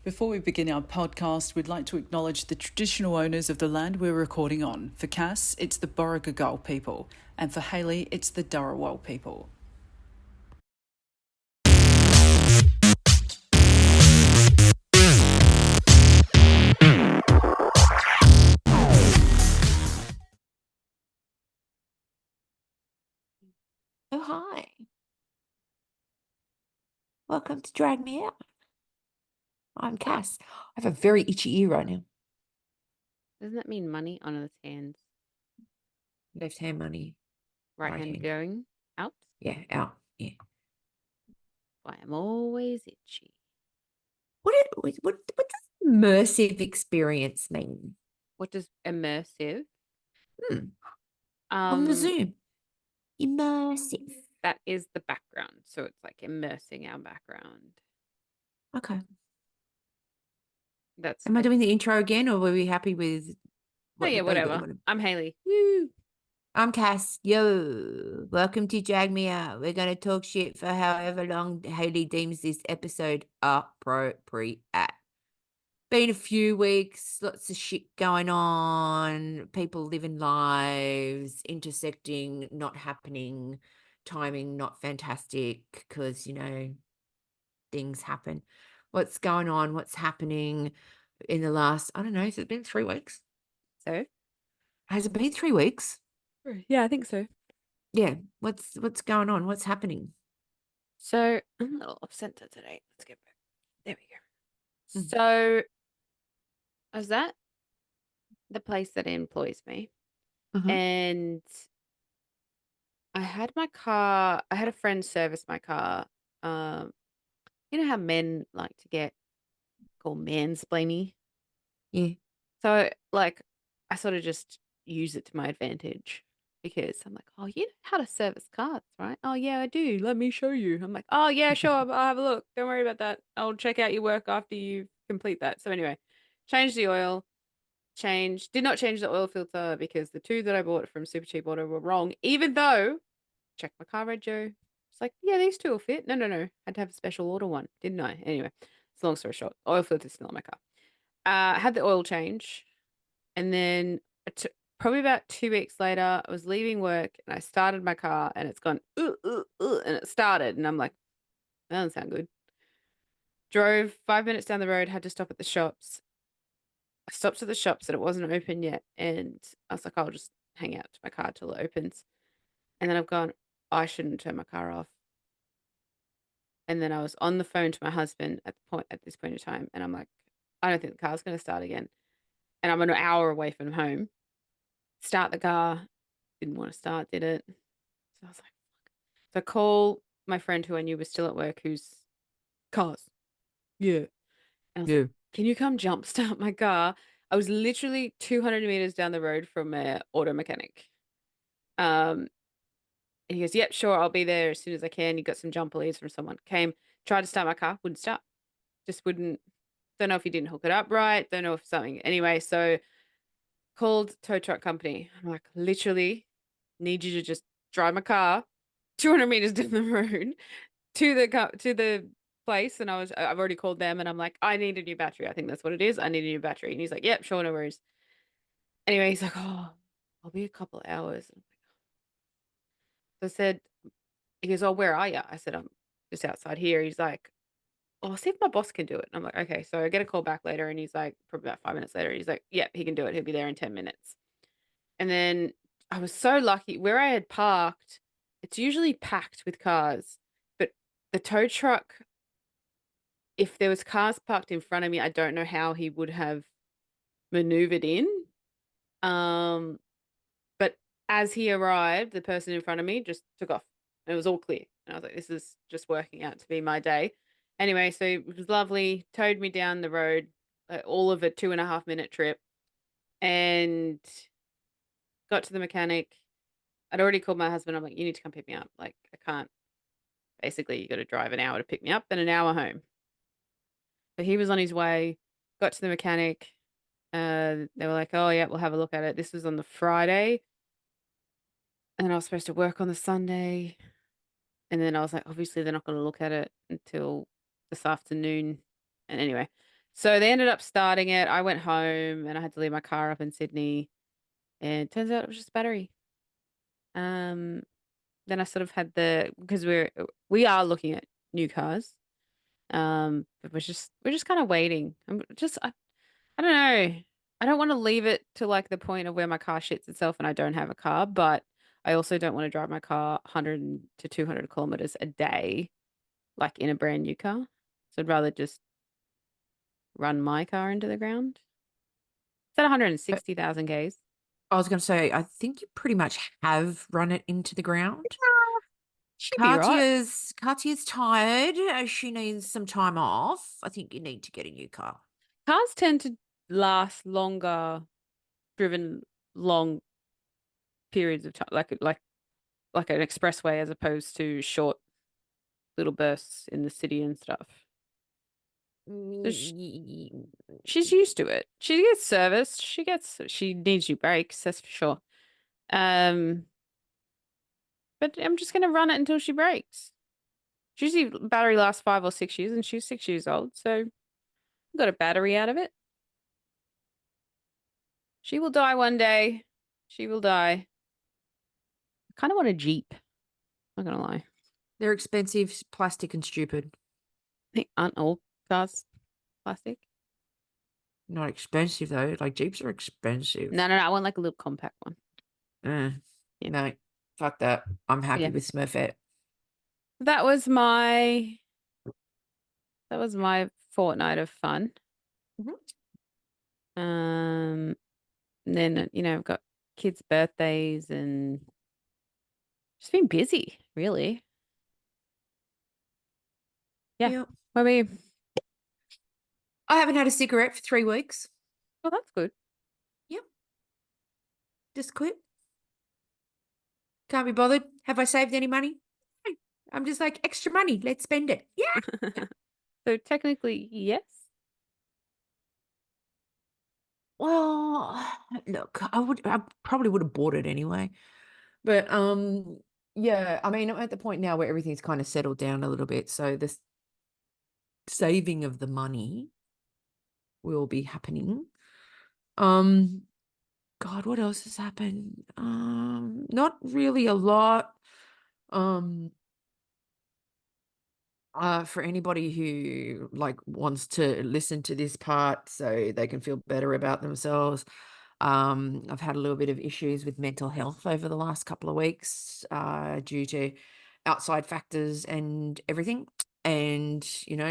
Before we begin our podcast, we'd like to acknowledge the traditional owners of the land we're recording on. For Cass, it's the Borragagal people, and for Hayley, it's the Dharawal people. Oh, hi. Welcome to Drag Me Out. I'm Cass. I have a very itchy ear right now. Doesn't that mean money on his hands? Left hand money. Right Right hand hand. going out? Yeah, out. Yeah. Why I'm always itchy. What does immersive experience mean? What does immersive? On the Zoom. Immersive. That is the background. So it's like immersing our background. Okay. That's Am I doing the intro again, or were we happy with whatever. I'm Hayley. Woo! I'm Cass. Yo, welcome to Drag Me Out. We're going to talk shit for however long Hayley deems this episode appropriate. Been a few weeks, lots of shit going on, people living lives, intersecting, not happening, timing not fantastic because, things happen. What's going on? What's happening in the last, I don't know, has it been 3 weeks? So? Has it been 3 weeks? Yeah, I think so. Yeah. What's going on? What's happening? So I'm a little off center today. Let's get back. There we go. So is that the place that employs me? And I had a friend service my car. You know how men like to get called mansplainy? Yeah. So, like, I sort of just use it to my advantage because I'm like, oh, you know how to service cars, right? Oh, yeah, I do. Let me show you. I'm like, oh, yeah, sure. I'll have a look. Don't worry about that. I'll check out your work after you complete that. So, anyway, change the oil, did not change the oil filter because the two that I bought from Super Cheap Auto were wrong, even though, check my car rego. It's like, yeah, these two will fit. No. Had to have a special order one, didn't I? Anyway, it's long story short. Oil filter's still on my car. Had the oil change. And then probably about 2 weeks later, I was leaving work and I started my car and it's gone, and it started. And I'm like, that doesn't sound good. Drove 5 minutes down the road, had to stop at the shops. I stopped at the shops and it wasn't open yet. And I was like, I'll just hang out to my car till it opens. And then I've gone, I shouldn't turn my car off. And then I was on the phone to my husband at this point in time. And I'm like, I don't think the car's going to start again. And I'm an hour away from home. Start the car. Didn't want to start, did it? So I was like, fuck. So I call my friend who I knew was still at work, who's cars. Yeah. And I was like, can you come jump start my car? I was literally 200 meters down the road from an auto mechanic. And he goes, yep, sure, I'll be there as soon as I can. He got some jumper leads from someone. Came, tried to start my car, wouldn't start. Just wouldn't. Don't know if he didn't hook it up right. Don't know if something. Anyway, so called tow truck company. I'm like, literally need you to just drive my car 200 meters down the road to the place. And I've already called them and I'm like, I need a new battery. I think that's what it is. I need a new battery. And he's like, yep, sure, no worries. Anyway, he's like, oh, I'll be a couple hours. So I said, he goes, oh, where are you? I said, I'm just outside here. He's like, oh, I'll see if my boss can do it. And I'm like, okay. So I get a call back later and he's like, probably about 5 minutes later, he's like, yep, he can do it. He'll be there in 10 minutes. And then I was so lucky where I had parked. It's usually packed with cars, but the tow truck, if there was cars parked in front of me, I don't know how he would have maneuvered in. But as he arrived, the person in front of me just took off. And it was all clear. And I was like, this is just working out to be my day. Anyway, so it was lovely. Towed me down the road, all of a 2.5 minute trip, and got to the mechanic. I'd already called my husband. I'm like, you need to come pick me up. Like, I can't. Basically, you got to drive an hour to pick me up, then an hour home. So he was on his way, got to the mechanic. They were like, oh, yeah, we'll have a look at it. This was on the Friday. And I was supposed to work on the Sunday. And then I was like, obviously, they're not going to look at it until this afternoon. And anyway, So they ended up starting it. I went home and I had to leave my car up in Sydney, and it turns out it was just battery. Um, then I sort of had because we are looking at new cars. But we're just kind of waiting. I don't know. I don't want to leave it to like the point of where my car shits itself and I don't have a car, but I also don't want to drive my car 100 to 200 kilometers a day, like in a brand new car. So I'd rather just run my car into the ground. It's at 160,000 Ks. I was going to say, I think you pretty much have run it into the ground. She'd be right. Katya's tired. She needs some time off. I think you need to get a new car. Cars tend to last longer, driven long periods of time, like an expressway as opposed to short little bursts in the city and stuff. So she's used to it. She gets serviced. She needs new brakes, that's for sure. But I'm just gonna run it until she breaks. Usually battery lasts 5 or 6 years, and she's 6 years old, so I got a battery out of it. She will die one day. She will die. I kind of want a Jeep. Not gonna lie. They're expensive, plastic, and stupid. I think aren't all cars plastic? Not expensive though. Like Jeeps are expensive. No. I want like a little compact one. Yeah. No, fuck that. I'm happy Yeah. with Smurfette. That was my fortnight of fun. And then I've got kids' birthdays and just been busy, really. Yeah. Yep. What about you? I haven't had a cigarette for 3 weeks. Well, that's good. Yep. Just quit. Can't be bothered. Have I saved any money? No. I'm just like, extra money. Let's spend it. Yeah. So technically, yes. Well, look, I probably would have bought it anyway. But yeah, I mean, I'm at the point now where everything's kind of settled down a little bit. So this saving of the money will be happening. God, what else has happened? Not really a lot. For anybody who like wants to listen to this part so they can feel better about themselves, I've had a little bit of issues with mental health over the last couple of weeks, due to outside factors and everything. And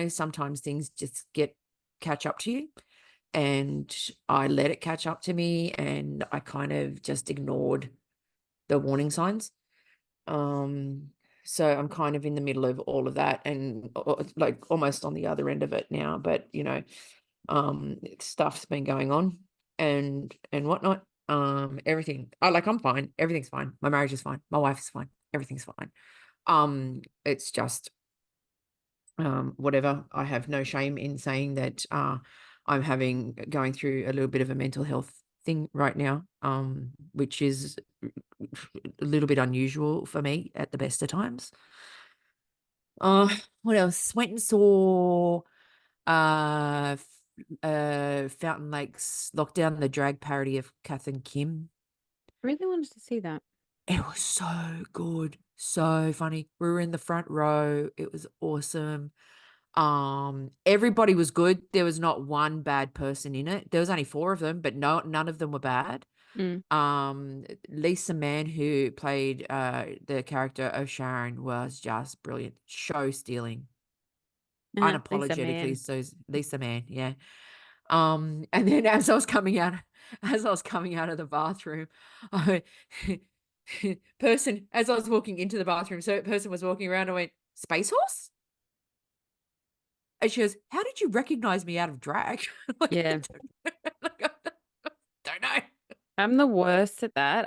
sometimes things just catch up to you, and I let it catch up to me, and I kind of just ignored the warning signs. So I'm kind of in the middle of all of that, and like almost on the other end of it now. But stuff's been going on and whatnot. Everything. I'm fine. Everything's fine. My marriage is fine. My wife is fine. Everything's fine. It's just whatever. I have no shame in saying that I'm going through a little bit of a mental health thing right now, which is a little bit unusual for me at the best of times. What else? Went and saw Fountain Lakes locked down the drag parody of Kath and Kim. I really wanted to see that. It was so good, so funny. We were in the front row. It was awesome. Everybody was good. There was not one bad person in it. There was only 4 of them, but none of them were bad. Lisa Mann, who played the character of Sharon, was just brilliant. Show stealing. Unapologetically, so Lisa Mann, yeah. And then as I was coming out of the bathroom, as I was walking into the bathroom, so a person was walking around, I went, Space Horse? And she goes, how did you recognize me out of drag? Yeah. Don't know. I'm the worst at that.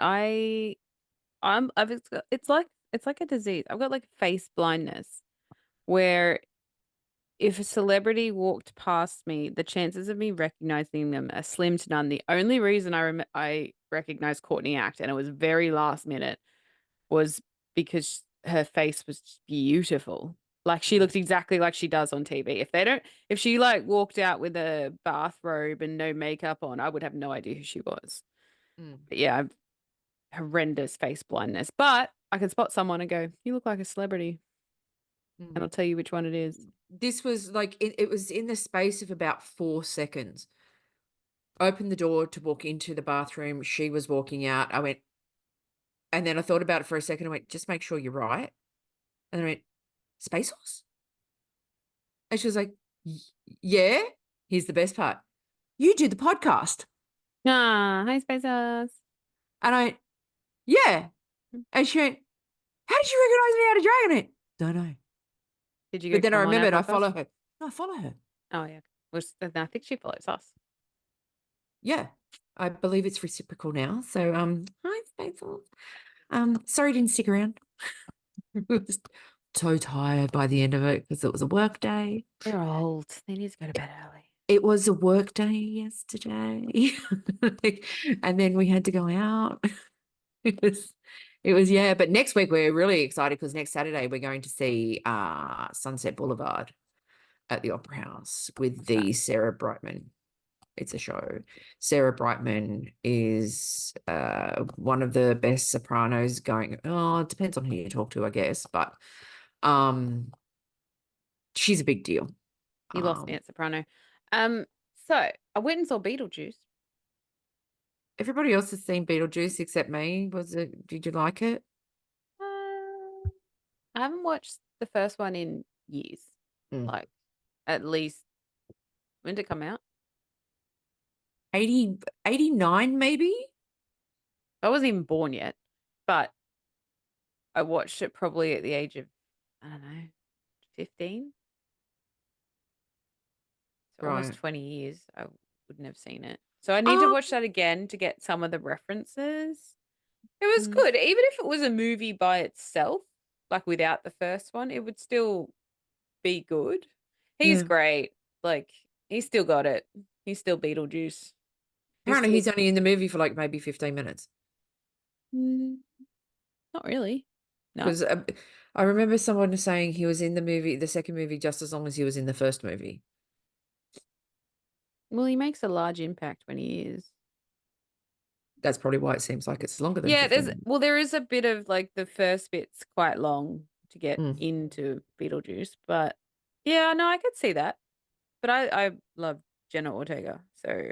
It's like a disease. I've got like face blindness where if a celebrity walked past me, the chances of me recognizing them are slim to none. The only reason I recognized Courtney Act, and it was very last minute, was because her face was just beautiful. Like she looked exactly like she does on TV. If she like walked out with a bathrobe and no makeup on, I would have no idea who she was. Mm. But yeah, I've horrendous face blindness. But I can spot someone and go, "You look like a celebrity," and Mm. I'll tell you which one it is. This was like it was in the space of about 4 seconds. Opened the door to walk into the bathroom. She was walking out. I went, and then I thought about it for a second. I went, just make sure you're right. And then I went, Space Horse? And she was like, yeah. Here's the best part. You do the podcast. Ah, hi, Spacers. And I went, yeah. And she went, how did you recognize me out of Dragon? I went, don't know. Did you But go, then I "Come on our remembered I podcast"? follow her. No, I follow her. Oh yeah. I think she follows us. Yeah. I believe it's reciprocal now. So hi, Space Horse. Sorry I didn't stick around. I was so tired by the end of it because it was a work day. They're old. They need to go to bed early. It was a work day yesterday. And then we had to go out. It was yeah, but next week we're really excited because next Saturday we're going to see Sunset Boulevard at the Opera House with the Sarah Brightman. It's a show. Sarah Brightman is one of the best sopranos going. Oh, it depends on who you talk to, I guess, but she's a big deal. You lost me at Soprano. So I went and saw Beetlejuice. Everybody else has seen Beetlejuice except me. Did you like it? I haven't watched the first one in years. Mm. Like at least when did it come out? 89 maybe? I wasn't even born yet, but I watched it probably at the age of, I don't know, 15. So almost Right. 20 years I wouldn't have seen it. So I need to watch that again to get some of the references. It was good. Even if it was a movie by itself, like without the first one, it would still be good. He's Yeah. great. Like, he's still got it. He's still Beetlejuice. Apparently he's only in the movie for like maybe 15 minutes. Not really. No. Because I remember someone saying he was in the second movie, just as long as he was in the first movie. Well, he makes a large impact when he is. That's probably why it seems like it's longer than Yeah, 15 minutes. there is a bit of like the first bit's quite long to get Mm. into Beetlejuice, but yeah, no, I could see that. But I love Jenna Ortega, so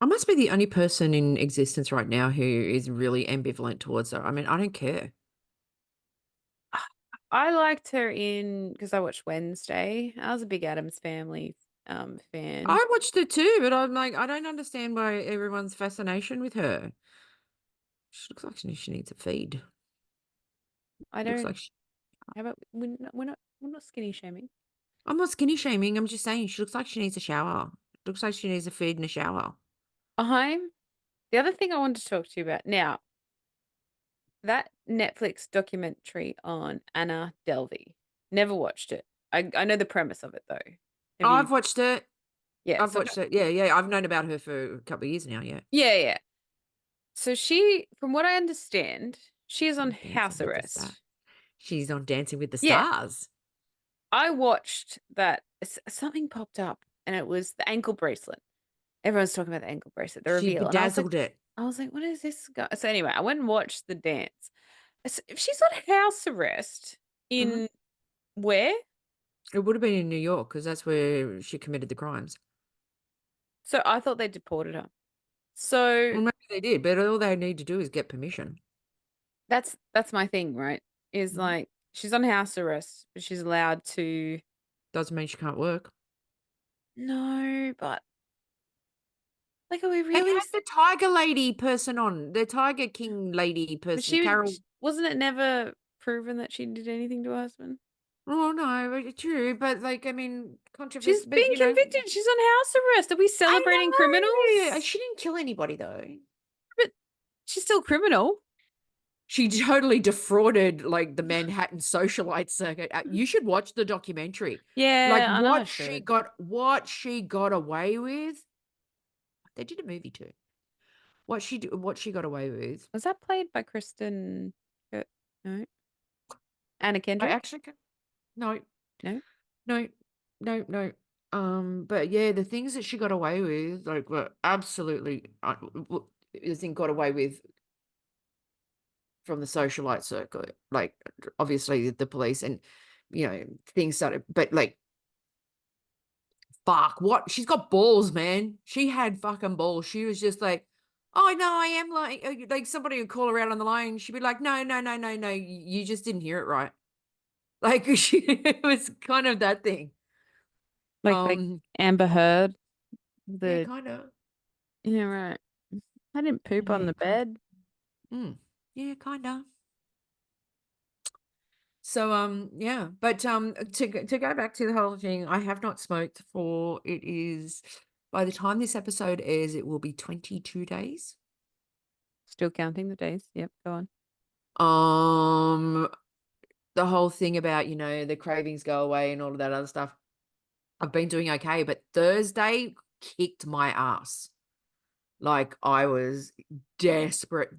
I must be the only person in existence right now who is really ambivalent towards her. I mean, I don't care. I liked her in because I watched Wednesday. I was a big Addams Family fan. I watched it too, but I'm like, I don't understand why everyone's fascination with her. She looks like she needs a feed. I Looks don't. like How about we're not skinny shaming. I'm not skinny shaming. I'm just saying she looks like she needs a shower. Looks like she needs a feed and a shower. The other thing I wanted to talk to you about now, that Netflix documentary on Anna Delvey. Never watched it. I know the premise of it though. I've watched it. Yeah, I've watched it. Yeah. I've known about her for a couple of years now. Yeah. Yeah. So she, from what I understand, she is on Dancing house with the Stars. arrest. She's on Dancing with the Yeah. Stars. I watched that. Something popped up, and it was the ankle bracelet. Everyone's talking about the ankle bracelet, the She reveal. And bedazzled it. I was like, what is this guy? So anyway, I went and watched the dance. If she's on house arrest in where? It would have been in New York because that's where she committed the crimes. So I thought they deported her. So Well, maybe they did, but all they need to do is get permission. that's my thing, right? Is like she's on house arrest, but she's allowed to. Doesn't mean she can't work. No, but like, are we They really? had the Tiger Lady person on, the Tiger King lady But person, Carol. wasn't it never proven that she did anything to her husband? Oh no, true, but like I mean, controversy. She's been convicted. She's on house arrest. Are we celebrating criminals? She didn't kill anybody though. But she's still criminal. She totally defrauded like the Manhattan socialite circuit. You should watch the documentary. Yeah, like I know I what she got away with. They did a movie too. What she got away with. Was that played by Kristen? No, Anna I Kendrick. actually No, No? no, no. But yeah, the things that she got away with, like, were absolutely the thing got away with from the socialite circuit. Like, obviously, the police and things started, but like, fuck, what? She's got balls, man. She had fucking balls. She was just like, oh no, I am like somebody would call her out on the line. She'd be like, no, no, no, no, no, you just didn't hear it right. Like it was kind of that thing. Like Amber Heard. Yeah, The kind of. Yeah, right. I didn't poop on Yeah, the bed. yeah, kind of. So yeah, but to go back to the whole thing, I have not smoked for it is by the time this episode airs, it will be 22 days. Still counting the days. Yep, go on. The whole thing about, the cravings go away and all of that other stuff. I've been doing okay, but Thursday kicked my ass. Like I was desperate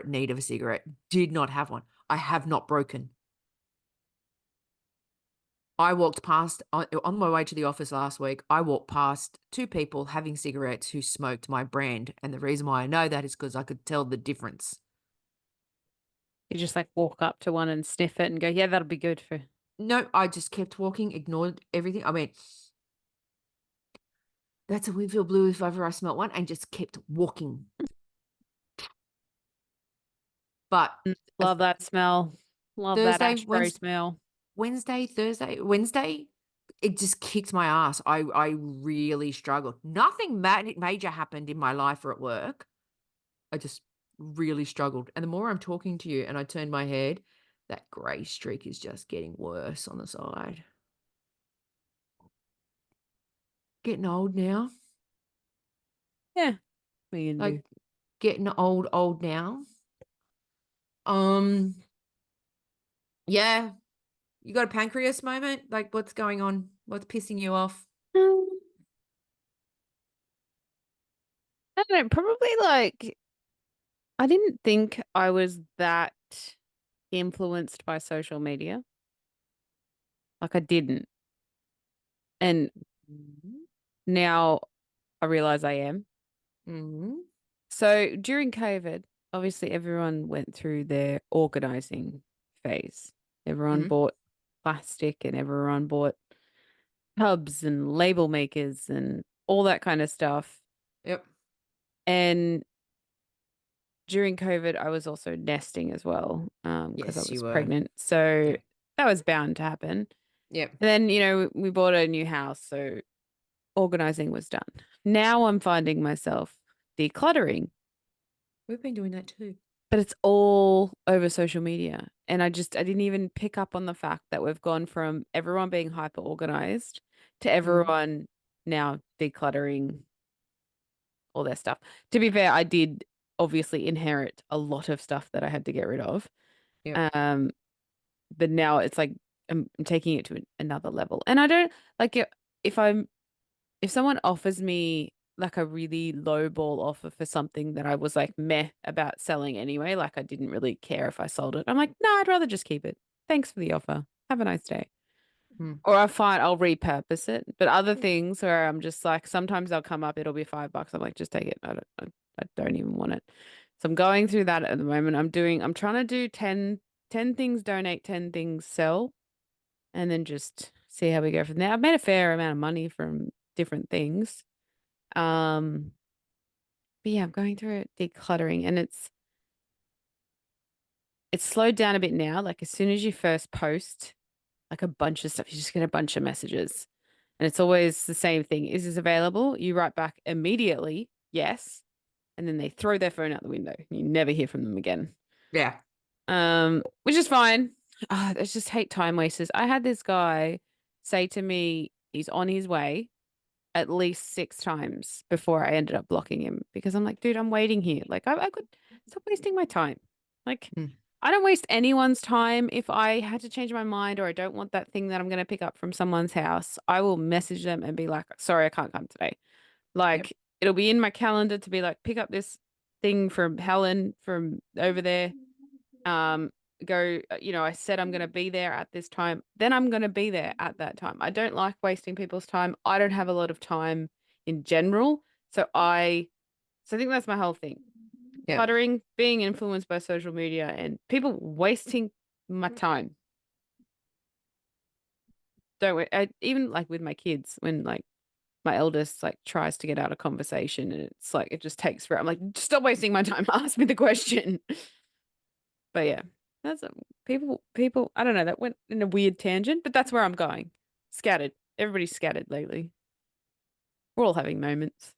need of a cigarette. Did not have one. I have not broken. I walked past on my way to the office last week. I walked past two people having cigarettes who smoked my brand. And the reason why I know that is because I could tell the difference. You just like walk up to one and sniff it and go, yeah, that'll be good for. No, I just kept walking, ignored everything. I mean, that's a Winfield Blue if ever I smelt one, and just kept walking. But Love that smell. Love that Thursday, ashtray smell. Wednesday, it just kicked my ass. I really struggled. Nothing major happened in my life or at work. I just really struggled. And the more I'm talking to you and I turn my head, that grey streak is just getting worse on the side. Getting old now. Yeah. What are you gonna do? Like getting old now. Yeah. You got a pancreas moment? Like what's going on? What's pissing you off? I don't know, probably like I didn't think I was that influenced by social media. Like I didn't. And Mhm. now I realize I am. Mhm. So during COVID, obviously everyone went through their organizing phase. Everyone Mhm. bought plastic and everyone bought tubs and label makers and all that kind of stuff. Yep. And during COVID, I was also nesting as well, because I Yes, was you were. pregnant. So Yeah. that was bound to happen. Yep. And then, we bought a new house, so organizing was done. Now I'm finding myself decluttering, We've been doing that too. but it's all over social media. And I didn't even pick up on the fact that we've gone from everyone being hyper organized to everyone now decluttering all their stuff. To be fair, I did obviously inherit a lot of stuff that I had to get rid of. Yep. But now it's like I'm taking it to another level. And I don't like it if someone offers me like a really low ball offer for something that I was like meh about selling anyway, like I didn't really care if I sold it. I'm like, no, I'd rather just keep it. Thanks for the offer. Have a nice day. Or I'll repurpose it. But other things where I'm just like, sometimes they'll come up, it'll be $5. I'm like, just take it. I don't even want it. So I'm going through that at the moment. I'm trying to do 10 things donate, 10 things sell, and then just see how we go from there. I've made a fair amount of money from different things. But yeah, I'm going through it, decluttering, and it's slowed down a bit now. Like as soon as you first post like a bunch of stuff, you just get a bunch of messages. And it's always the same thing. Is this available? You write back immediately, yes. And then they throw their phone out the window. You never hear from them again. Yeah. Which is fine. I just hate time wasters. I had this guy say to me he's on his way at least 6 times before I ended up blocking him because I'm like, dude, I'm waiting here. Like I could stop wasting my time. Like I don't waste anyone's time. If I had to change my mind or I don't want that thing that I'm going to pick up from someone's house, I will message them and be like, sorry, I can't come today. Like it'll be in my calendar to be like, pick up this thing from Helen from over there. go, I said I'm going to be there at this time, then I'm going to be there at that time. I don't like wasting people's time. I don't have a lot of time in general. So I think that's my whole thing. Yeah. Cluttering, being influenced by social media and people wasting my time. Even like with my kids, when like my eldest like tries to get out a conversation and it's like it just takes forever. I'm like, stop wasting my time. Ask me the question. But yeah, that's people. I don't know. That went in a weird tangent, but that's where I'm going. Scattered. Everybody's scattered lately. We're all having moments.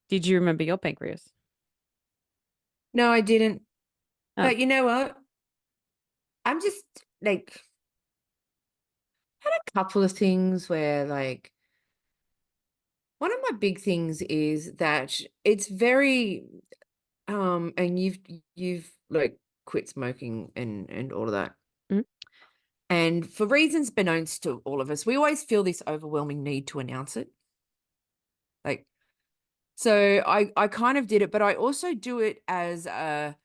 Did you remember your pancreas? No, I didn't. Oh. But you know what? I'm just like had a couple of things where like one of my big things is that it's very and you've like quit smoking and all of that. Mhm. And for reasons beknownst to all of us, we always feel this overwhelming need to announce it. Like, so I kind of did it, but I also do it as a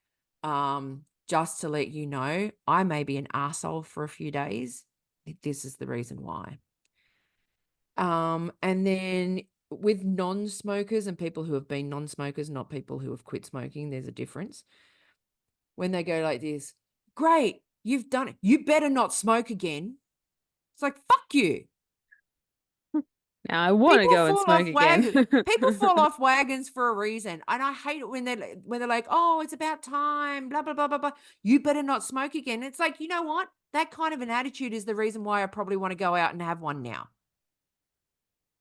just to let you know, I may be an arsehole for a few days. This is the reason why. And then with non-smokers and people who have been non-smokers, not people who have quit smoking, there's a difference. When they go like this, great, you've done it. You better not smoke again. It's like, fuck you. Now I want to People go and fall smoke off again. wagons. People fall off wagons for a reason. And I hate it when they're like, oh, it's about time, blah, blah, blah, blah, blah. You better not smoke again. It's like, you know what? That kind of an attitude is the reason why I probably want to go out and have one now.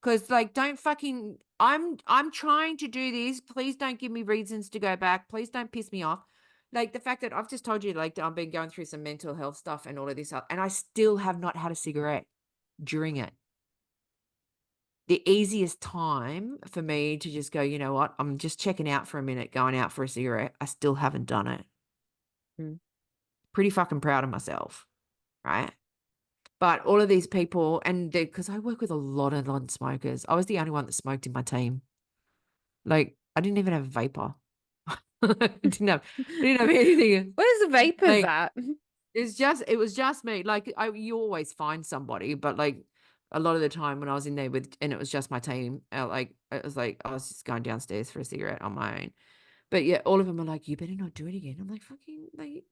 Because like, don't fucking, I'm trying to do this. Please don't give me reasons to go back. Please don't piss me off. Like the fact that I've just told you, like I've been going through some mental health stuff and all of this, and I still have not had a cigarette during it. The easiest time for me to just go, you know what, I'm just checking out for a minute, going out for a cigarette. I still haven't done it. Pretty fucking proud of myself, right? But all of these people, and because I work with a lot of non-smokers, I was the only one that smoked in my team. Like, I didn't even have a vapor. I didn't have anything. Where's the vapors Like, at? it was just me. Like, you always find somebody, but like a lot of the time when I was in there and it was just my team, like, it was like, I was just going downstairs for a cigarette on my own. But yeah, all of them are like, you better not do it again. I'm like, fucking, like,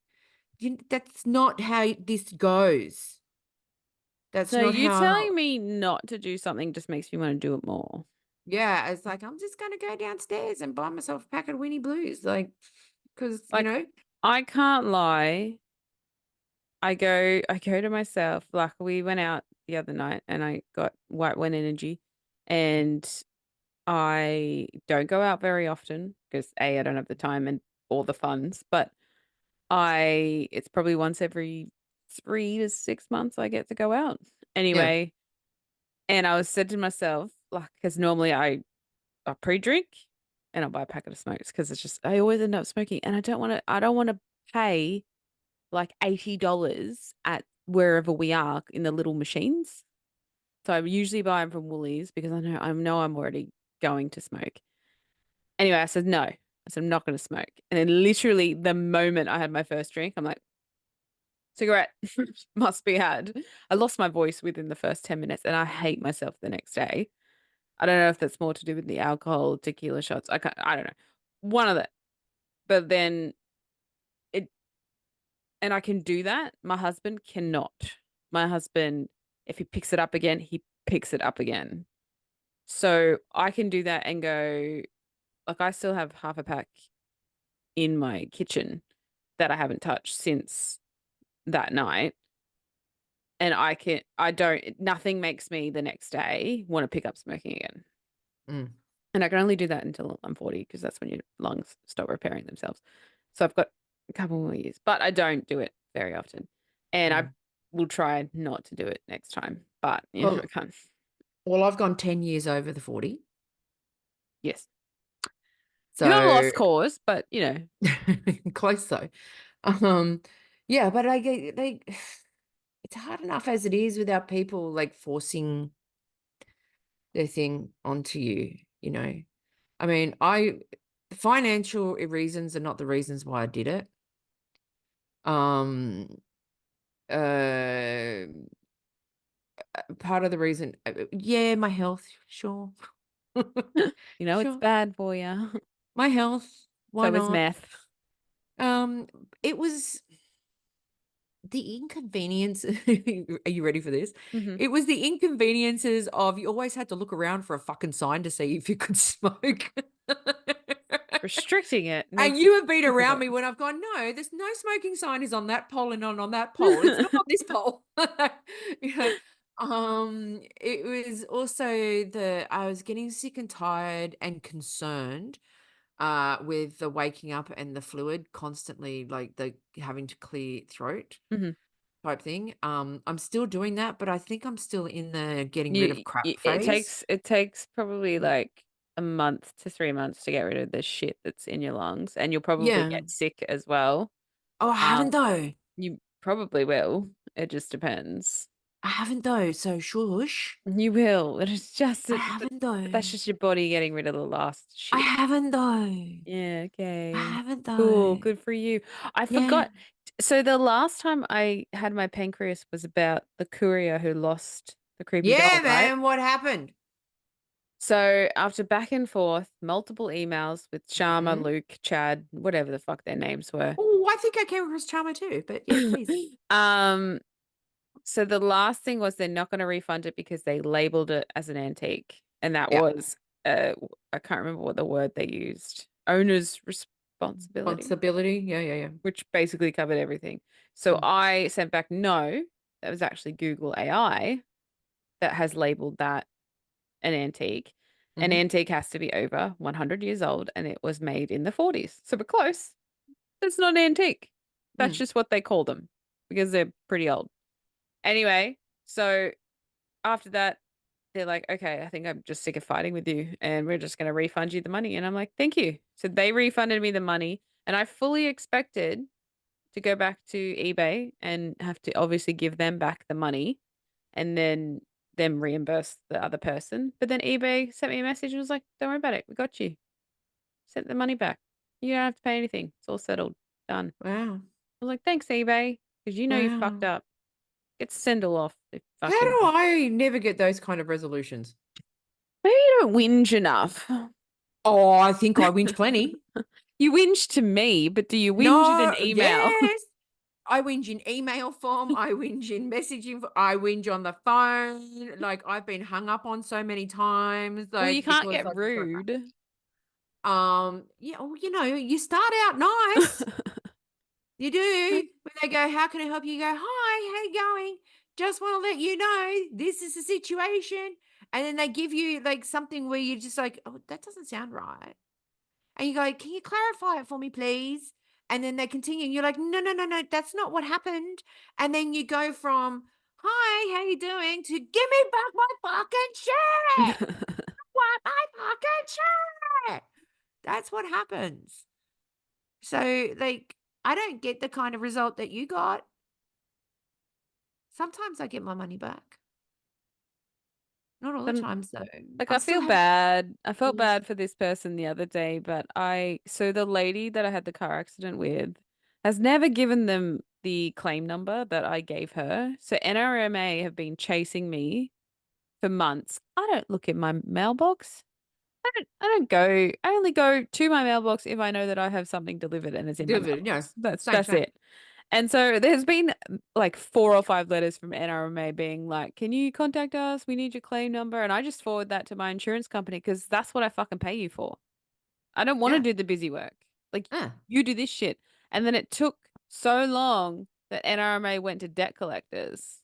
that's not how this goes. That's So not you how. telling me not to do something just makes me want to do it more. Yeah, it's like, I'm just going to go downstairs and buy myself a pack of Winnie Blues. Like, because, Like, I can't lie. I go to myself. Like we went out the other night and I got white one energy and I don't go out very often because I don't have the time and all the funds, but it's probably once every 3 to 6 months I get to go out. Anyway, and I was said to myself, like, because normally I pre-drink and I'll buy a packet of smokes because it's just I always end up smoking and I don't want to pay like $80 at wherever we are in the little machines. So I usually buy them from Woolies because I know I'm already going to smoke. Anyway, I said no. I said I'm not going to smoke. And then literally the moment I had my first drink, I'm like, cigarette must be had. I lost my voice within the first 10 minutes and I hate myself the next day. I don't know if that's more to do with the alcohol, tequila shots. I don't know. One of that. But then and I can do that. My husband cannot. My husband, if he picks it up again, he picks it up again. So I can do that and go, like, I still have half a pack in my kitchen that I haven't touched since that night. And nothing makes me the next day want to pick up smoking again. And I can only do that until I'm 40 because that's when your lungs stop repairing themselves. So I've got a couple more years, but I don't do it very often. And I will try not to do it next time, but I can't. Well, I've gone 10 years over the 40. Yes. So You're not a lost cause, but close though. Yeah, but it's hard enough as it is without people like forcing their thing onto you, you know. I mean, financial reasons are not the reasons why I did it. Um, uh, part of the reason, yeah, my health, sure. You know, it's Sure. bad for you. My health, why So is not? meth. It was the inconvenience. Are you ready for this? Mhm. It was the inconveniences of you always had to look around for a fucking sign to see if you could smoke. Restricting it And makes you it have been around difficult. me when I've gone, no, there's no smoking sign is on that pole and on that pole. It's not on this pole. You know, it was also I was getting sick and tired and concerned with the waking up and the fluid constantly, like the having to clear throat Mhm. type thing. I'm still doing that, but I think I'm still in the getting rid of You, crap it phase. takes probably like a month to 3 months to get rid of the shit that's in your lungs, and you'll probably Yeah. get sick as well. Oh, I haven't Um, though. you probably will. It just depends. I haven't though. So shush. You will. It is just I haven't though. that's just your body getting rid of the last I shit. haven't though. Yeah, I okay. haven't Cool, though. good for you. I Yeah. forgot. So the last time I had my pancreas was about the courier who lost the creepy Yeah, doll, right? man. What happened? So after back and forth, multiple emails with Sharma, Hmm. Luke, Chad, whatever the fuck their names were. Oh, I think I came across Charmer too, but yeah, please. Um, so the last thing was they're not going to refund it because they labeled it as an antique. And that Yeah. was I can't remember what the word they used. Owner's responsibility, Responsibility. Yeah, yeah, yeah. which basically covered everything. So Mm. I sent back no, that was actually Google AI that has labeled that an antique. An Hmm. antique has to be over 100 years old and it was made in the 40s. So we're close. It's not an antique. That's Mm. just what they call them because they're pretty old. Anyway, so after that, they're like, okay, I think I'm just sick of fighting with you and we're just going to refund you the money. And I'm like, thank you. So they refunded me the money and I fully expected to go back to eBay and have to obviously give them back the money and then them reimburse the other person. But then eBay sent me a message and was like, don't worry about it. We got you. Sent the money back. You don't have to pay anything. It's all settled. Done. Wow. I was like, thanks, eBay. Because you know you fucked Wow. up. Get send all off. They How do fucking I never get those kind of resolutions? maybe you don't whinge enough. Oh, I think I whinge plenty. You whinge to me, but do you whinge in No, an email? yes. I whinge in email form. I whinge in messaging. I whinge on the phone. Like I've been hung up on so many times. Well, you Like can't because get I just got rude. yeah. Well, you start out nice. You do. When they go, how can I help you? You go, hi, how you going? Just want to let you know this is the situation. And then they give you like something where you're just like, oh, that doesn't sound right. And you go, can you clarify it for me, please? And then they continue. And you're like, no, no, no, no, that's not what happened. And then you go from, hi, how you doing? To give me back my fucking shit. What my fucking shit. That's what happens. So, like, I don't get the kind of result that you got. Sometimes I get my money back. Not all the Some times, though. Like I'm I still feel having bad. I felt calls. bad for this person the other day, but so the lady that I had the car accident with has never given them the claim number that I gave her. So NRMA have been chasing me for months. I don't look in my mailbox. I don't go. I only go to my mailbox if I know that I have something delivered and it's in my Delivered, mailbox. That's same, that's same. it. And so there's been like 4 or 5 letters from NRMA being like, "Can you contact us? We need your claim number." And I just forward that to my insurance company because that's what I fucking pay you for. I don't want to Yeah. do the busy work. Like Yeah. you do this shit. And then it took so long that NRMA went to debt collectors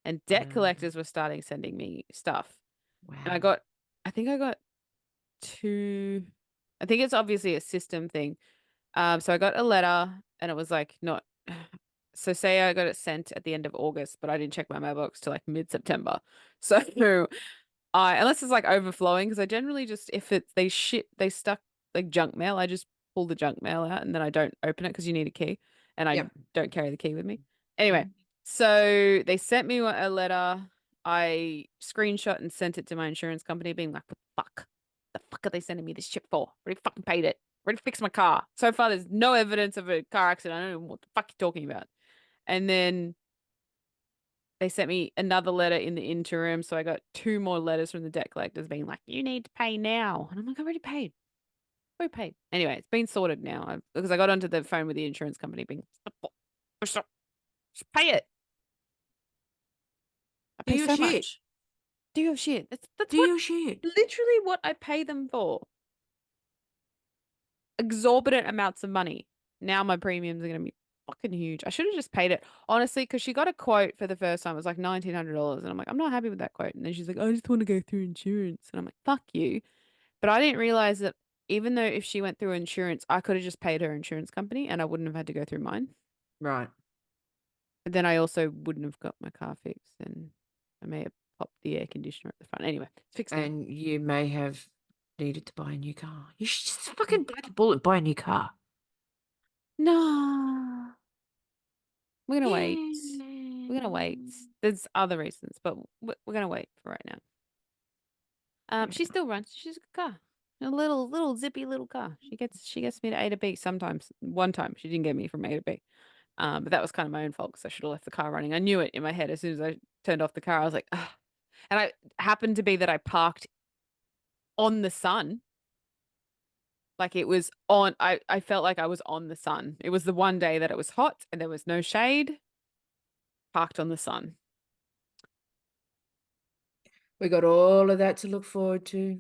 and debt Wow. collectors were starting sending me stuff. And Wow. I think I got two, I think it's obviously a system thing. So I got a letter and it was like not, so say I got it sent at the end of August, but I didn't check my mailbox till like mid-September. So unless it's like overflowing, because I generally just, if it's, they stuck like junk mail, I just pull the junk mail out and then I don't open it because you need a key and I Yep. don't carry the key with me. Anyway, Mhm. so they sent me a letter. I screenshot and sent it to my insurance company being like, what the fuck? The fuck are they sending me this shit for? I already fucking paid it. Already fixed my car. So far, there's no evidence of a car accident. I don't know what the fuck you're talking about. And then they sent me another letter in the interim. So I got 2 more letters from the debt collectors being like, you need to pay now. And I'm like, I already paid. I already paid. Anyway, it's been sorted now because I got onto the phone with the insurance company being, stop, just pay it. I Do pay your so shit. much. Do your shit. That's Do what your shit. literally what I pay them for. Exorbitant amounts of money. Now my premiums are going to be fucking huge. I should have just paid it. Honestly, because she got a quote for the first time. It was like $1,900. And I'm like, I'm not happy with that quote. And then she's like, I just want to go through insurance. And I'm like, fuck you. But I didn't realize that even though if she went through insurance, I could have just paid her insurance company and I wouldn't have had to go through mine. Right. But then I also wouldn't have got my car fixed and I may have popped the air conditioner at the front. Anyway, it's fixed now. And you may have needed to buy a new car. You should just fucking bite the bullet, buy a new car. No. We're going to wait. Yeah. We're going to wait. There's other reasons, but we're going to wait for right now. She still runs. She's a good car. A little zippy little car. She gets me to A to B sometimes. One time she didn't get me from A to B. But that was kind of my own fault because I should have left the car running. I knew it in my head as soon as I turned off the car. I was like, ugh. And I happened to be that I parked on the sun. Like it was on, I felt like I was on the sun. It was the one day that it was hot and there was no shade. Parked on the sun. We got all of that to look forward to.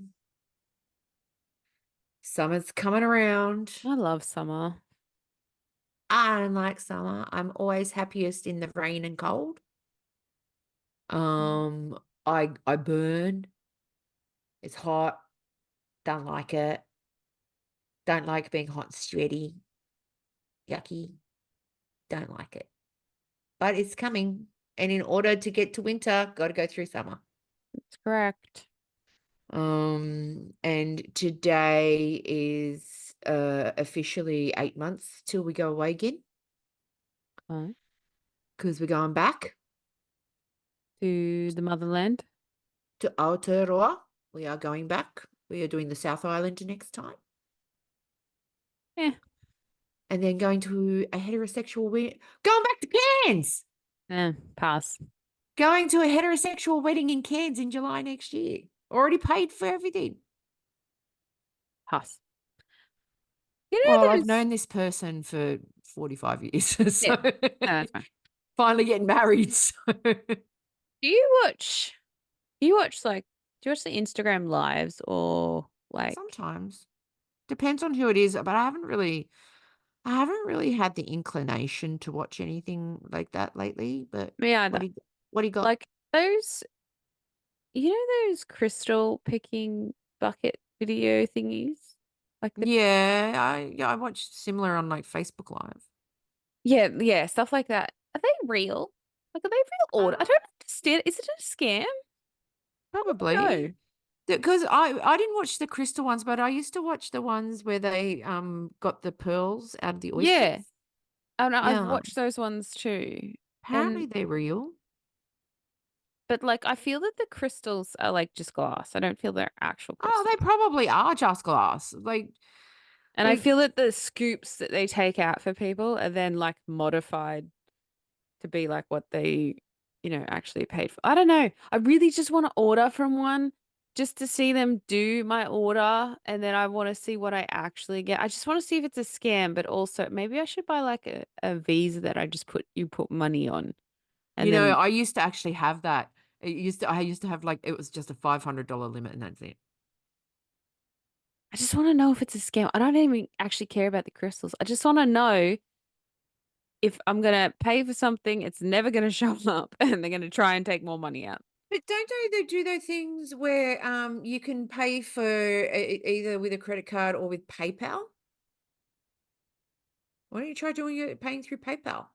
Summer's coming around. I love summer. I don't like summer. I'm always happiest in the rain and cold. I burn. It's hot. Don't like it. Don't like being hot and sweaty. Yucky. Don't like it. But it's coming. And in order to get to winter, got to go through summer. That's correct. And today is officially 8 months till we go away again. Okay. Because we're going back To the motherland. to Aotearoa. We are going back. We are doing the South Island next time. Yeah. And then going to a heterosexual wedding. Going back to Cairns. Pass. Going to a heterosexual wedding in Cairns in July next year. Already paid for everything. Pass. You know, Well, I've there's known this person for 45 years. So Yeah. No, that's fine. finally getting married. So. Do you watch do you watch the Instagram lives or like Sometimes. Depends on who it is, but I haven't really had the inclination to watch anything like that lately. But me either? what do you got? Like those those crystal picking bucket video thingies? Like the I watched similar on like Facebook Live. yeah, stuff like that. Are they real? Like are they real or I don't understand. Is it a scam? Probably. No. Because I didn't watch the crystal ones, but I used to watch the ones where they got the pearls out of the oysters. Yeah. And I've Yeah. watched those ones too. Apparently they're real. But like I feel that the crystals are like just glass. I don't feel they're actual crystals. Oh, they probably are just glass. And I feel that the scoops that they take out for people are then like modified to be like what they, actually paid for. I don't know. I really just want to order from one just to see them do my order. And then I want to see what I actually get. I just want to see if it's a scam, but also maybe I should buy like a Visa that I just put money on. And then I used to actually have that. I used to have it was just a $500 limit and that's it. I just want to know if it's a scam. I don't even actually care about the crystals. I just want to know if I'm going to pay for something, it's never going to show up and they're going to try and take more money out. But don't they do those things where you can pay for either with a credit card or with PayPal? Why don't you try paying through PayPal?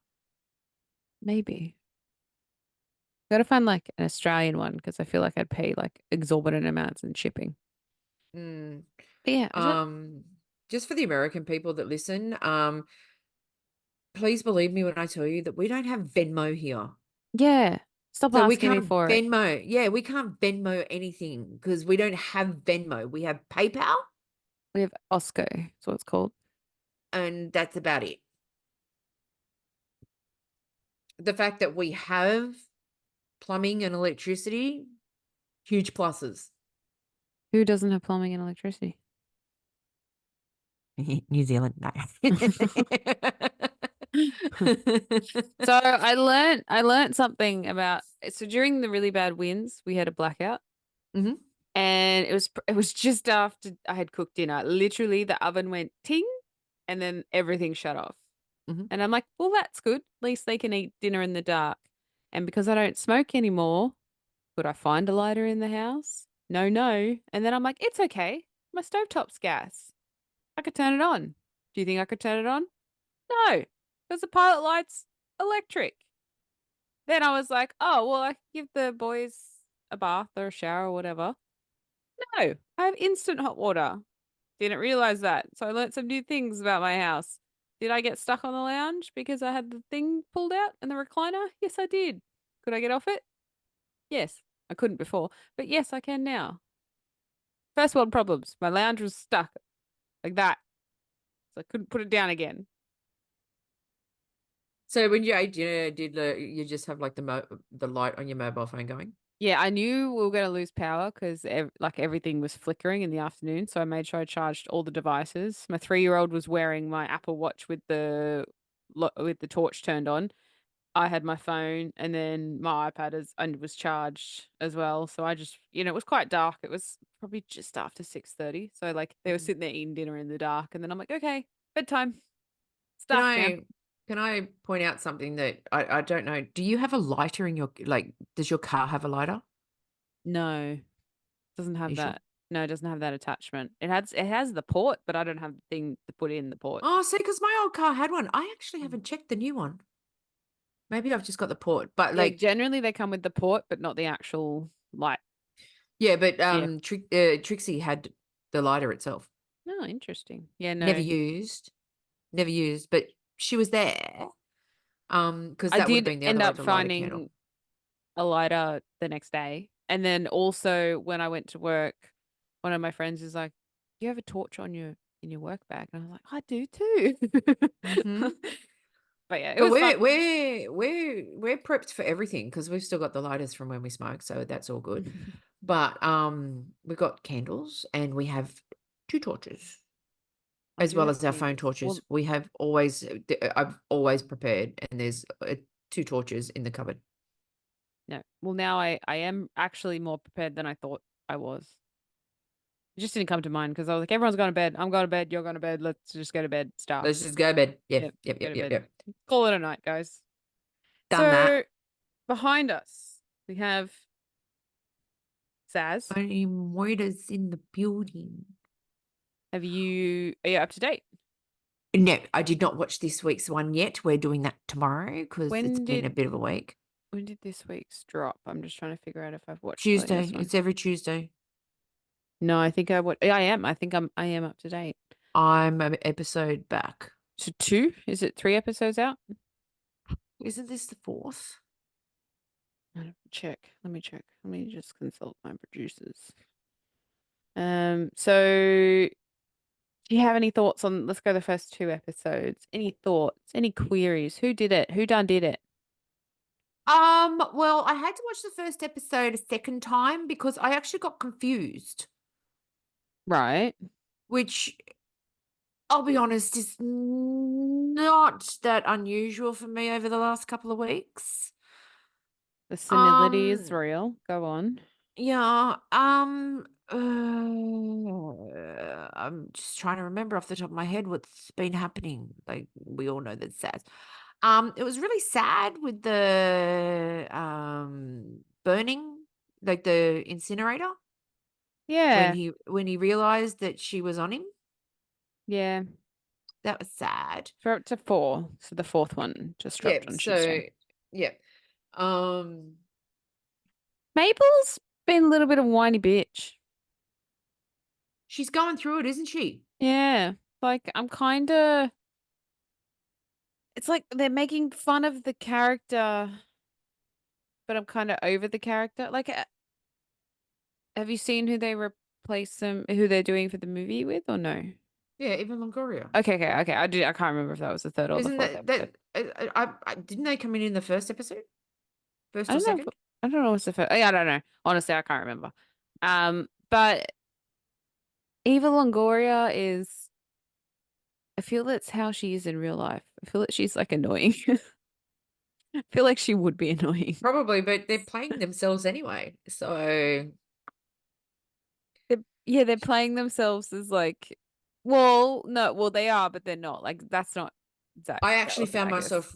Maybe. Got to find like an Australian one because I feel like I'd pay like exorbitant amounts in shipping. Mm. But yeah. Just for the American people that listen, please believe me when I tell you that we don't have Venmo here. Yeah. Stop So we asking me can't for it. Venmo. Yeah, we can't Venmo anything because we don't have Venmo. We have PayPal We have Osco. That's what it's called. and that's about it. The fact that we have plumbing and electricity, huge pluses. Who doesn't have plumbing and electricity? New Zealand, no. So I learned something about. So during the really bad winds, we had a blackout. Mhm. And it was just after I had cooked dinner. Literally, the oven went ting, and then everything shut off. Mhm. And I'm like, well, that's good. At least they can eat dinner in the dark. And because I don't smoke anymore, could I find a lighter in the house? No, no. And then I'm like, it's okay. My stovetop's gas. I could turn it on. Do you think I could turn it on? No, because the pilot light's electric. Then I was like, oh, well, I could give the boys a bath or a shower or whatever. No, I have instant hot water. Didn't realize that. So I learned some new things about my house. Did I get stuck on the lounge because I had the thing pulled out and the recliner? Yes, I did. Could I get off it? Yes. I couldn't before, but yes, I can now. First world problems. My lounge was stuck like that. So I couldn't put it down again. So when you ate dinner, you just have like the light on your mobile phone going? Yeah, I knew we were going to lose power because like everything was flickering in the afternoon. So I made sure I charged all the devices. My 3-year-old was wearing my Apple Watch with the torch turned on. I had my phone, and then my iPad and was charged as well. So I just, it was quite dark. It was probably just after 6:30. So like they were Mhm. sitting there eating dinner in the dark, and then I'm like, okay, bedtime. It's Can dark now. I point out something that I don't know? Do you have a lighter in your does your car have a lighter? No, doesn't Are have you sure? that. No, it doesn't have that attachment. It has the port, but I don't have the thing to put in the port. Oh, see, because my old car had one. I actually Mm. haven't checked the new one. Maybe I've just got the port, but Yeah, generally they come with the port, but not the actual light. yeah, but Yeah. Trixie had the lighter itself. Oh, interesting. Yeah, Never no. used, never used, but she was there. Because I that would have did been the end other way up to light a candle. finding a lighter the next day. And then also when I went to work, one of my friends is like, "You have a torch on your in your work bag?" And I was like, "I do too." Hmm. But yeah, it But was fun. we're prepped for everything because we've still got the lighters from when we smoked, so that's all good. But we've got candles and we have 2 torches I as do well have as our phone candles. torches. Well, We have always I've always prepared, and there's 2 torches in the cupboard. no. Well, now I am actually more prepared than I thought I was. It just didn't come to mind because I was like, everyone's going to bed. I'm going to bed. You're going to bed. Let's just go to bed. It's dark. Let's just go to bed. Yep, Yep. yep, Go yep, to yep, bed. yep. Call it a night, guys. Done that. So behind us, we have Saz. Only Moira's in the building. Are you up to date? No, I did not watch this week's one yet. We're doing that tomorrow because it's When been a did bit of a week. when did this week's drop? I'm just trying to figure out if I've watched the Tuesday. latest one. It's every Tuesday. No, I think I am. I think I am up to date. I'm an episode back. So 2? Is it 3 episodes out? Isn't this the 4th? Check. Let me check. Let me just consult my producers. So do you have any thoughts on, let's go the first 2 episodes. Any thoughts? Any queries? Who did it? Who done did it? Well, I had to watch the first episode a second time because I actually got confused, Right. which I'll be honest is not that unusual for me over the last couple of weeks. The senility is Um, real. Go on. yeah, I'm just trying to remember off the top of my head what's been happening. Like we all know that's sad. It was really sad with the burning, like the incinerator Yeah. when he realized that she was on him. Yeah. That was sad. We're up to 4. So the 4th one just Yeah, dropped on so Tuesday. yeah. Maple's been a little bit of a whiny bitch. She's going through it, isn't she? Yeah. Like I'm kind of, it's like they're making fun of the character, but I'm kind of over the character. Like, have you seen who they place them who they're doing for the movie with, or no? Yeah, even Longoria. Okay. I can't remember if that was the third or the Isn't fourth episode. didn't they come in the first episode? First I or don't know. second? I don't know what's the first. I don't know. Honestly, I can't remember. But Eva Longoria is. I feel that's how she is in real life. I feel that she's like annoying. I feel like she would be annoying. Probably, but they're playing themselves anyway. So They're playing themselves as like, well, no, well they are, but they're not. Like that's not Zach I actually found Galifianakis.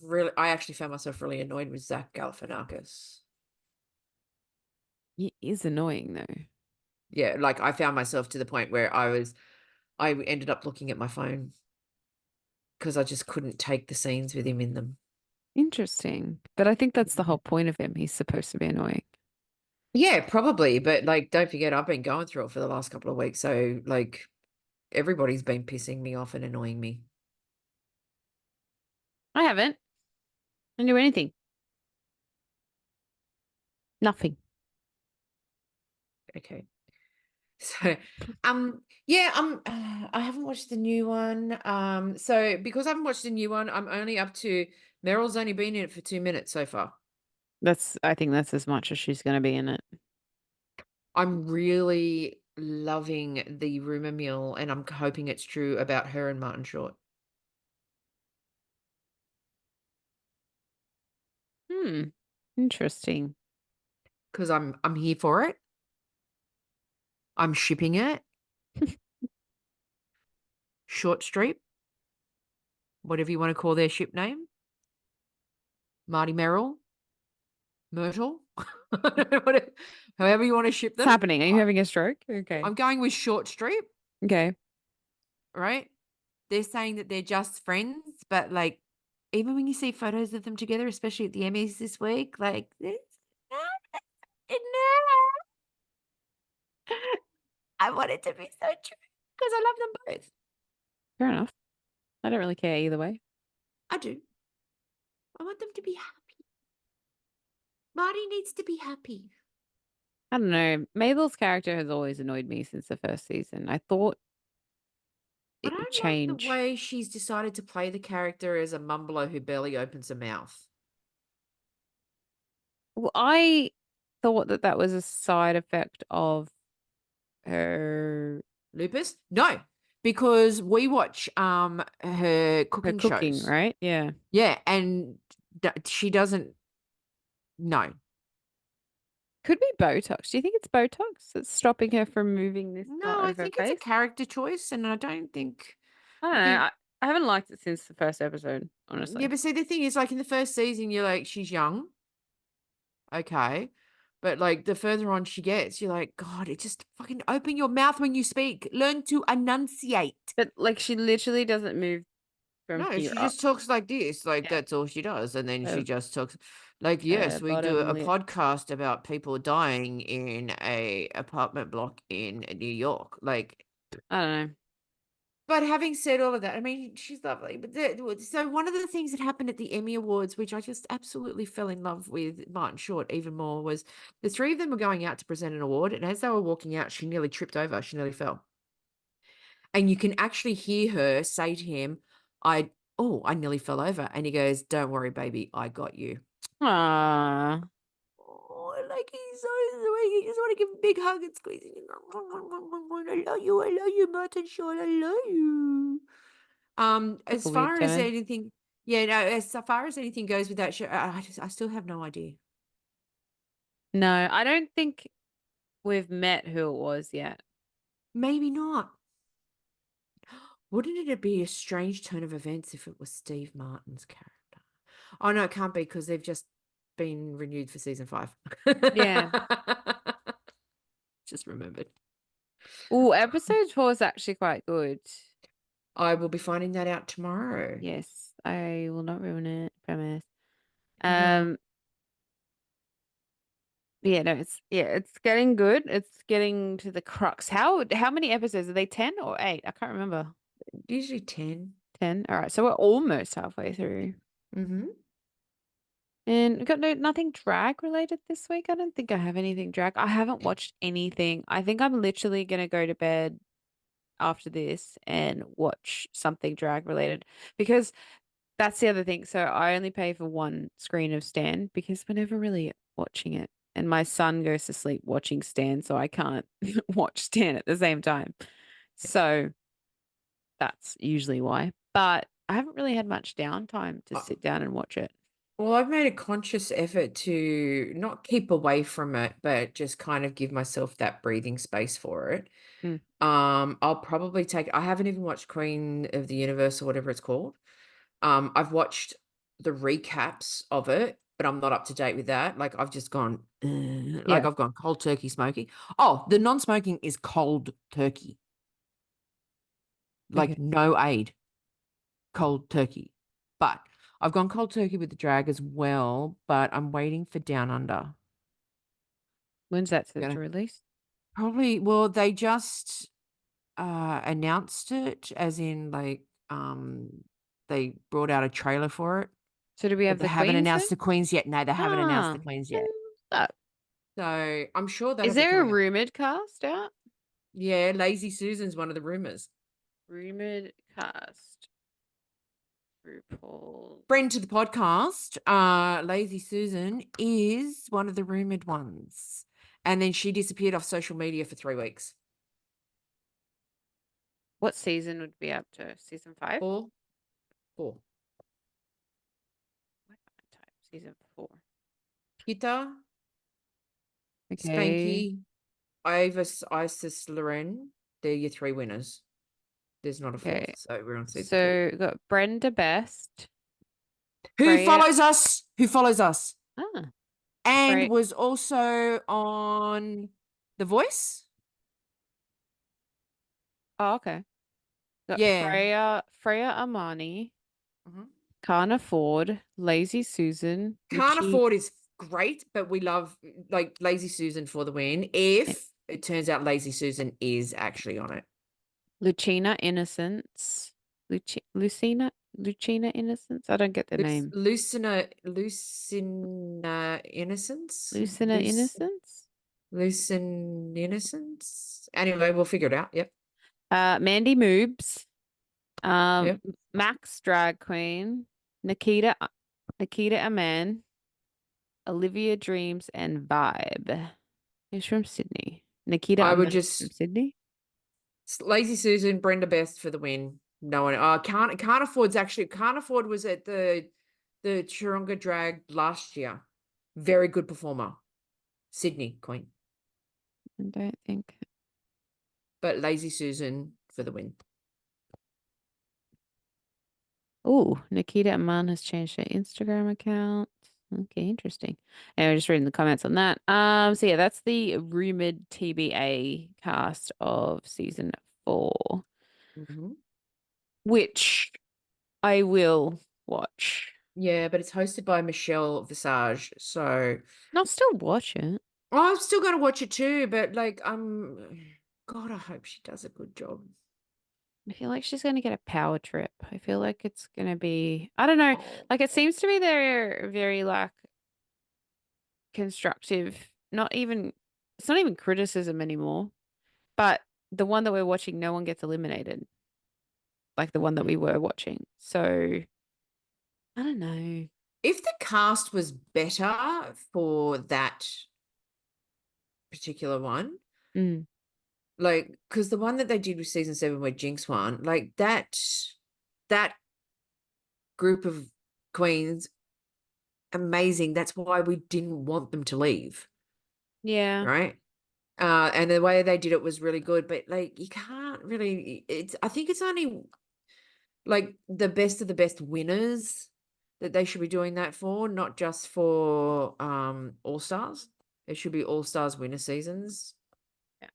myself really annoyed with Zach Galifianakis. He is annoying though. Yeah, like I found myself to the point where I ended up looking at my phone because I just couldn't take the scenes with him in them. Interesting. But I think that's the whole point of him. He's supposed to be annoying. Yeah, probably, but like don't forget I've been going through it for the last couple of weeks, so like everybody's been pissing me off and annoying me. I haven't. I didn't do anything. Nothing. Okay. So, yeah, I haven't watched the new one. So because I haven't watched the new one, I'm only up to Meryl's only been in it for 2 minutes so far. I think that's as much as she's going to be in it. I'm really loving the rumor mill, and I'm hoping it's true about her and Martin Short Interesting. because I'm here for it. I'm shipping it. Short Street, whatever you want to call their ship name. Marty Merrill, Myrtle, however you want to ship What's them. happening? Are you having a stroke? Okay. I'm going with Short Street, Okay. right? They're saying that they're just friends, but like, even when you see photos of them together, especially at the Emmys this week, like, no. I want it to be so true because I love them both. Fair enough. I don't really care either way. I do. I want them to be happy. Marty needs to be happy. I don't know. Mabel's character has always annoyed me since the first season. I thought I it would don't like the change. way she's decided to play the character as a mumbler who barely opens her mouth. Well, I thought that was a side effect of her Lupus? No, because we watch her cooking cooking, shows. right? Yeah. Yeah, and she doesn't. No, Could be Botox. Do you think it's Botox that's stopping her from moving this part no, I of her think it's a face? character choice, and I don't think. I don't I know. think I haven't liked it since the first episode, yeah, honestly. but see, the thing is, like in the first season, you're like, she's young, okay, but like the further on she gets, you're like, God, it just fucking open your mouth when you speak. Learn to enunciate. But like she literally doesn't move from No, here she up. just talks like this, like Yeah. that's all she does, and then she Her, just talks like, her yes, we do bottom a lip. podcast about people dying in a apartment block in New York, like. I don't know. But having said all of that, I mean, she's lovely. But so one of the things that happened at the Emmy Awards, which I just absolutely fell in love with Martin Short even more, was the three of them were going out to present an award, and as they were walking out, she nearly tripped over. She nearly fell, and you can actually hear her say to him, I nearly fell over," and he goes, "Don't worry, baby, I got you." Ah, Oh, like he's so sweet. You just want to give him a big hug and squeeze him. I love you, Martin Short. I love you. took a As weird far as turn. anything, yeah, no, as far as anything goes with that show, I still have no idea. No, I don't think we've met who it was yet. Maybe not. Wouldn't it be a strange turn of events if it was Steve Martin's character? Oh no, it can't be because they've just been renewed for season 5. Yeah. Just remembered. Oh, episode 4 is actually quite good. I will be finding that out tomorrow. Yes, I will not ruin it, promise. Yeah. Yeah, no, it's getting good. It's getting to the crux. How many episodes are they? 10 or 8? I can't remember. Usually 10. 10. All right, so we're almost halfway through. Mm-hmm. And we've got nothing drag related this week. I don't think I have anything drag. I haven't watched anything. I think I'm literally gonna go to bed after this and watch something drag related because that's the other thing. So I only pay for one screen of Stan because we're never really watching it. And my son goes to sleep watching Stan, so I can't watch Stan at the same time. So that's usually why. But I haven't really had much downtime to Uh, sit down and watch it. Well, I've made a conscious effort to not keep away from it, but just kind of give myself that breathing space for it. Mm. I'll probably I haven't even watched Queen of the Universe or whatever it's called. I've watched the recaps of it, but I'm not up to date with that. Like I've just gone, like Yeah. I've gone cold turkey smoking. Oh, the non-smoking is cold turkey. Like Okay. no aid, cold turkey. But I've gone cold turkey with the drag as well, but I'm waiting for Down Under. When's that set Gonna to release? probably, well, they just announced it as in like they brought out a trailer for it, So do we but have they the haven't Queens then? announced the Queens yet. No, they haven't announced the Ah, Queens then yet. that. So I'm sure that'll Is be there a coming up. rumored cast out? Yeah, Lazy Susan's one of the rumors. Rumored cast. RuPaul. Friend to the podcast, Lazy Susan is one of the rumored ones. And then she disappeared off social media for 3 weeks. What season would be up to? Season 5? 4. What type? Season 4. Pita, Okay. Spanky, Avis, Isis, Loren. They're your 3 winners. There's not a 4th, Okay. so we're on season 4. So we've got Brenda Best. Who Freya. follows us? Who follows us? Ah. And Freya. was also on The Voice. Oh, okay. Got Yeah. Freya Armani, Mhm. Can't Afford, Lazy Susan, Can't Afford is great, but we love like Lazy Susan for the win. If it turns out Lazy Susan is actually on it. Lucina Innocence. Lucina Innocence? I don't get the name. Lucina Innocence? Lucina Innocence? Lucin Innocence? Anyway, we'll figure it out. Yep. Mandy Moobs. Yep. Max Drag Queen. Nikita Aman. Olivia Dreams and Vibe. Who's from Sydney? Nikita I would Aman from just Sydney. Lazy Susan, Brenda Best for the win. No one. Can't Afford's actually Can't Afford was at the Churunga Drag last year. Very good performer. Sydney Queen. I don't think. But Lazy Susan for the win. Oh, Nikita Aman has changed her Instagram account. Okay, interesting. And we're just reading the comments on that. So yeah, that's the rumored TBA cast of season 4, Mhm. which I will watch. Yeah, but it's hosted by Michelle Visage. So And I'll still watch it. I'm still gonna watch it too, but like God, I hope she does a good job. I feel like she's gonna get a power trip. I feel like it's gonna be, I don't know, like it seems to be they're very like constructive, not even, it's not even criticism anymore. But the one that we're watching, no one gets eliminated, like the one that we were watching. So I don't know. If the cast was better for that particular one, Mm. like because the one that they did with season 7 where Jinx won, like that group of queens, amazing. That's why we didn't want them to leave, Yeah. right? And the way they did it was really good, but like you can't really, I think it's only like the best of the best winners that they should be doing that for, not just for All Stars. It should be All Stars winner seasons.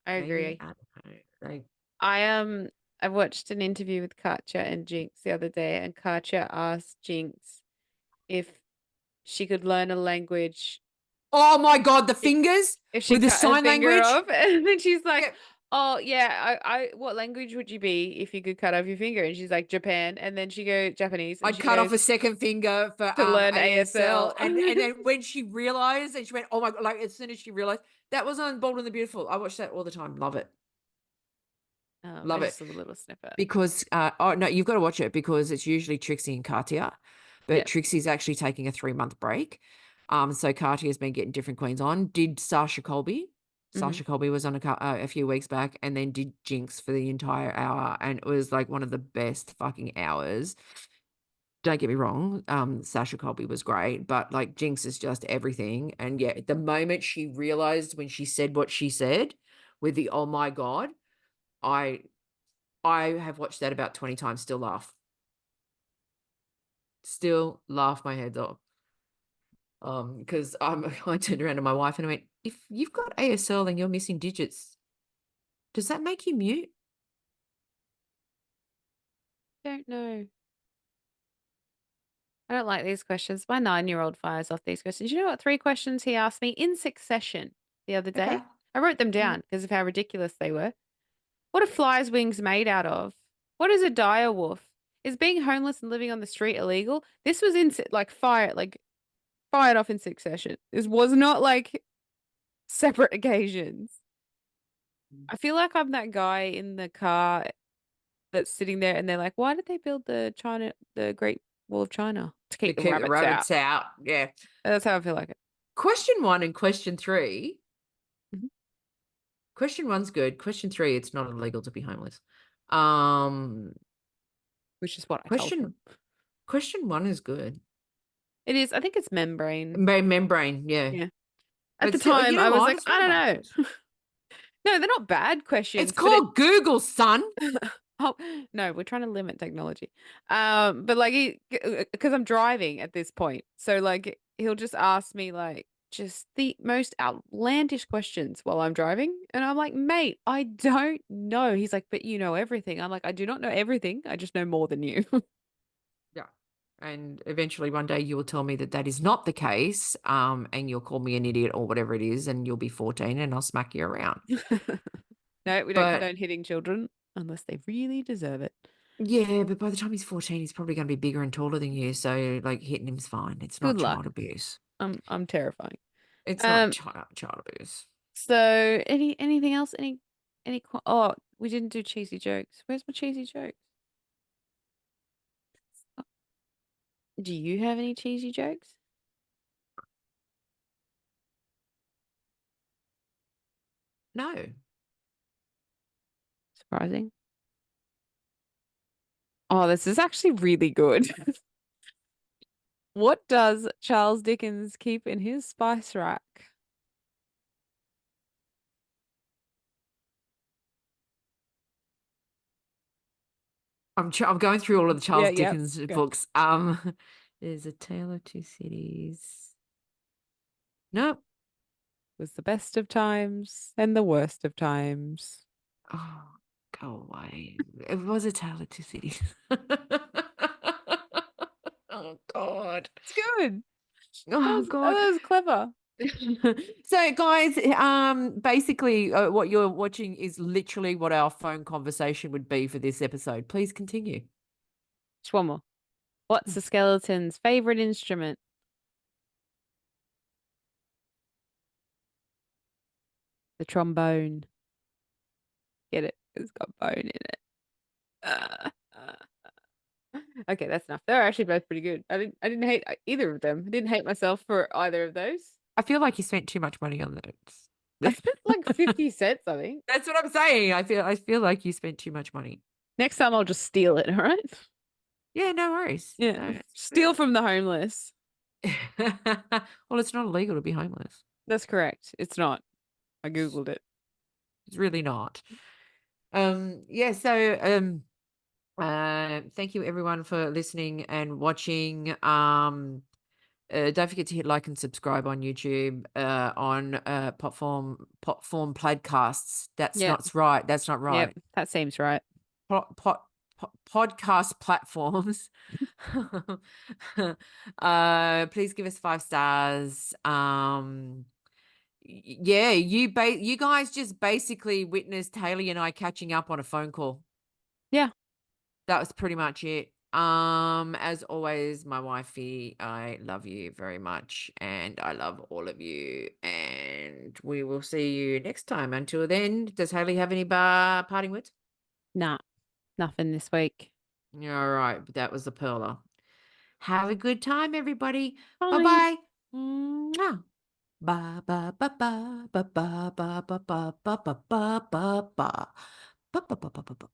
I Maybe. agree. I don't know. Like, I watched an interview with Katja and Jinx the other day, and Katja asked Jinx if she could learn a language oh my God, the if, fingers if she with the cut her sign finger language. off. And then she's like, Yep. oh yeah, what language would you be if you could cut off your finger? And she's like, Japan. And then she goes Japanese. And I'd she cut off goes a second finger for to learn ASL. ASL. And then when she realized, and she went, oh my God, like as soon as she realized, that was on Bold and the Beautiful. I watch that all the time. Love it. Love I it. just saw the little snippet. Because oh no, you've got to watch it because it's usually Trixie and Katia, but Yep. Trixie's actually taking a 3-month break. So Katia's been getting different queens on. Did Sasha Colby? Sasha Colby was on a few weeks back, and then did Jinx for the entire hour, and it was like one of the best fucking hours. Don't get me wrong, Sasha Colby was great, but like Jinx is just everything. And yeah, the moment she realized when she said what she said with the oh my God, I have watched that about 20 times, still laugh. Still laugh my head off. Because I turned around to my wife and I went, if you've got ASL and you're missing digits, does that make you mute? Don't know. I don't like these questions. My 9-year-old fires off these questions. You know what? 3 questions he asked me in succession the other day. Okay. I wrote them down because of how ridiculous they were. What are flies' wings made out of? What is a dire wolf? Is being homeless and living on the street illegal? This was in fired off in succession. This was not like separate occasions. I feel like I'm that guy in the car that's sitting there and they're like, why did they build the Great Wall of China? To To keep the keep the rabbits out. rabbits out. Yeah. That's how I feel like it. Question 1 and question 3. Mhm. Question 1's good. Question 3, it's not illegal to be homeless. Um, Which is what I told him. question 1 is good. It is. I think it's membrane. Membrane, yeah. Yeah. At But the still, you time, know I was what? like, It's I not don't bad. know. No, they're not bad questions. It's called Google, son. Oh no, we're trying to limit technology. But like, because I'm driving at this point, so like he'll just ask me like just the most outlandish questions while I'm driving, and I'm like, mate, I don't know. He's like, but you know everything. I'm like, I do not know everything. I just know more than you. Yeah. And eventually one day you will tell me that that is not the case, and you'll call me an idiot or whatever it is, and you'll be 14 and I'll smack you around. No, we don't But condone hitting children unless they really deserve it. yeah, but by the time he's 14, he's probably going to be bigger and taller than you. So like hitting him's fine. It's Good not luck. child abuse. I'm terrifying. It's not child abuse. So anything else? Oh, we didn't do cheesy jokes. Where's my cheesy jokes? Do you have any cheesy jokes? No. Surprising. Oh, this is actually really good. What does Charles Dickens keep in his spice rack? I'm going through all of the Charles Yeah, Dickens go. books. There's A Tale of Two Cities. Nope. Was the best of times and the worst of times. Oh, go away. It was A Tale of Two Cities. Oh God. It's good. Oh That God. was clever. So guys, basically what you're watching is literally what our phone conversation would be for this episode. Please continue. Just one more. What's the skeleton's favorite instrument? The trombone. Get it? It's got bone in it. Okay, that's enough. They're actually both pretty good. I didn't hate either of them. I didn't hate myself for either of those. I feel like you spent too much money on those. I spent like 50 cents, I think. That's what I'm saying. I feel like you spent too much money. Next time I'll just steal it, all right? Yeah, no worries. Yeah. No. Steal from the homeless. Well, it's not illegal to be homeless. That's correct. It's not. I Googled it. It's really not. Yeah, so thank you everyone for listening and watching. Don't forget to hit like and subscribe on YouTube, on Potform Podcasts. That's Yep. not right. That's not right. Yep. That seems right. Podcast platforms. Please give us 5 stars. Yeah, you guys just basically witnessed Haley and I catching up on a phone call. Yeah. That was pretty much it. As always, my wifey, I love you very much, and I love all of you, and we will see you next time. Until then, does Haley have any parting words? Nah, nothing this week. All right, that was the perler. Have a good time, everybody. Bye. Bye-bye. Mwah. Ba ba ba ba ba ba ba ba ba ba ba ba ba ba ba ba ba ba ba ba.